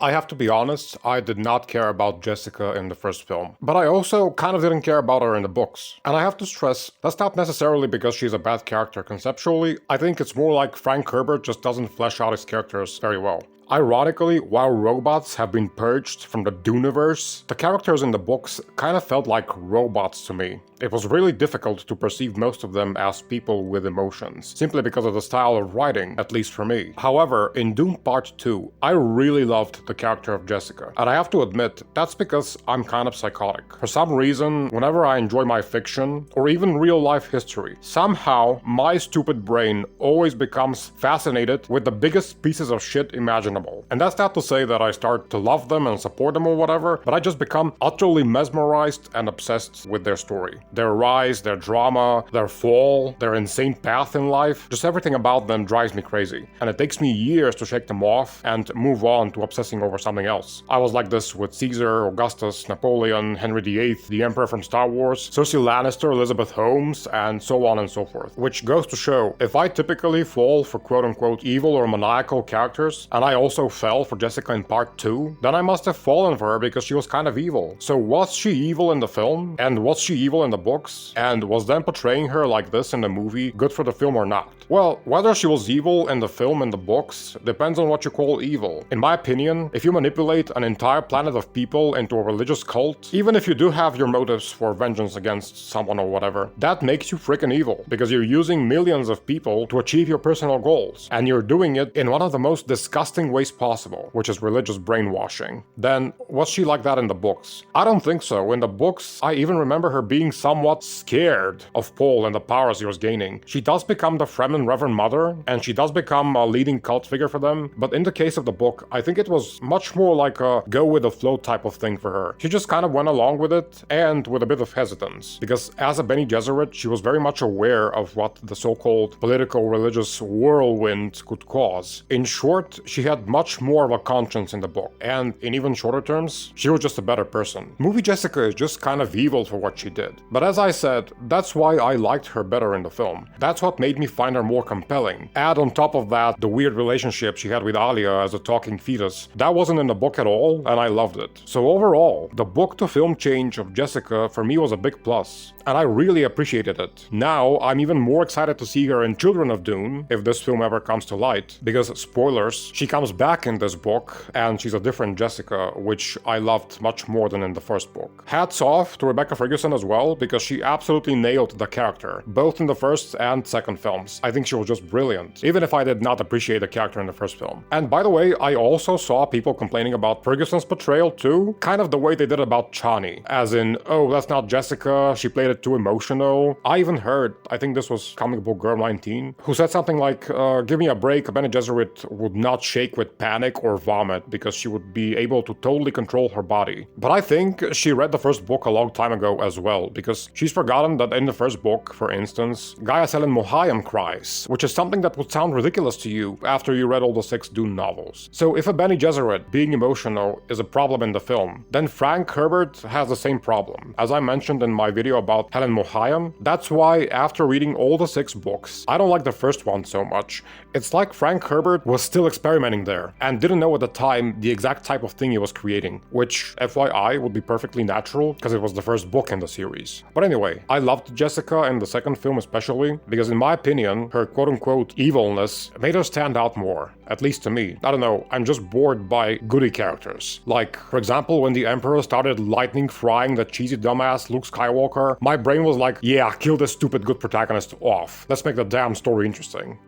I have to be honest, I did not care about Jessica in the first film. But I also kind of didn't care about her in the books. And I have to stress, that's not necessarily because she's a bad character conceptually. I think it's more like Frank Herbert just doesn't flesh out his characters very well. Ironically, while robots have been purged from the Duneverse, the characters in the books kind of felt like robots to me. It was really difficult to perceive most of them as people with emotions, simply because of the style of writing, at least for me. However, in Dune Part 2, I really loved the character of Jessica, and I have to admit, that's because I'm kind of psychotic. For some reason, whenever I enjoy my fiction, or even real-life history, somehow my stupid brain always becomes fascinated with the biggest pieces of shit imaginable. And that's not to say that I start to love them and support them or whatever, but I just become utterly mesmerized and obsessed with their story. Their rise, their drama, their fall, their insane path in life, just everything about them drives me crazy. And it takes me years to shake them off and move on to obsessing over something else. I was like this with Caesar, Augustus, Napoleon, Henry VIII, the Emperor from Star Wars, Cersei Lannister, Elizabeth Holmes, and so on and so forth. Which goes to show, if I typically fall for quote-unquote evil or maniacal characters, and I also fell for Jessica in Part 2, then I must have fallen for her because she was kind of evil. So was she evil in the film? And was she evil in the books? And was them portraying her like this in the movie good for the film or not? Well, whether she was evil in the film and the books depends on what you call evil. In my opinion, if you manipulate an entire planet of people into a religious cult, even if you do have your motives for vengeance against someone or whatever, that makes you freaking evil, because you're using millions of people to achieve your personal goals, and you're doing it in one of the most disgusting ways possible, which is religious brainwashing. Then, was she like that in the books? I don't think so. In the books, I even remember her being somewhat scared of Paul and the powers he was gaining. She does become the Fremen Reverend Mother, and she does become a leading cult figure for them, but in the case of the book, I think it was much more like a go-with-the-flow type of thing for her. She just kind of went along with it, and with a bit of hesitance, because as a Bene Gesserit, she was very much aware of what the so-called political-religious whirlwind could cause. In short, she had much more of a conscience in the book, and in even shorter terms, she was just a better person. Movie Jessica is just kind of evil for what she did. But as I said, that's why I liked her better in the film. That's what made me find her more compelling. Add on top of that the weird relationship she had with Alia as a talking fetus. That wasn't in the book at all, and I loved it. So overall, the book-to-film change of Jessica for me was a big plus, and I really appreciated it. Now, I'm even more excited to see her in Children of Dune, if this film ever comes to light, because, spoilers, she comes back in this book, and she's a different Jessica, which I loved much more than in the first book. Hats off to Rebecca Ferguson as well, because she absolutely nailed the character, both in the first and second films. I think she was just brilliant, even if I did not appreciate the character in the first film. And by the way, I also saw people complaining about Ferguson's portrayal too, kind of the way they did about Chani, as in, oh, that's not Jessica, she played it too emotional. I even heard, I think this was Comic Book Girl 19, who said something like, give me a break, Bene Gesserit would not shake with panic or vomit because she would be able to totally control her body. But I think she read the first book a long time ago as well, because she's forgotten that in the first book, for instance, Gaia Selen Mohayam cries, which is something that would sound ridiculous to you after you read all the 6 Dune novels. So if a Bene Gesserit being emotional is a problem in the film, then Frank Herbert has the same problem. As I mentioned in my video about Helen Mohayam, that's why after reading all the 6 books, I don't like the first one so much. It's like Frank Herbert was still experimenting there, and didn't know at the time the exact type of thing he was creating, which, FYI, would be perfectly natural, because it was the first book in the series. But anyway, I loved Jessica in the second film especially, because in my opinion, her quote-unquote evilness made her stand out more, at least to me. I don't know, I'm just bored by goody characters. Like, for example, when the Emperor started lightning frying the cheesy dumbass Luke Skywalker, my brain was like, yeah, kill this stupid good protagonist off. Let's make the damn story interesting.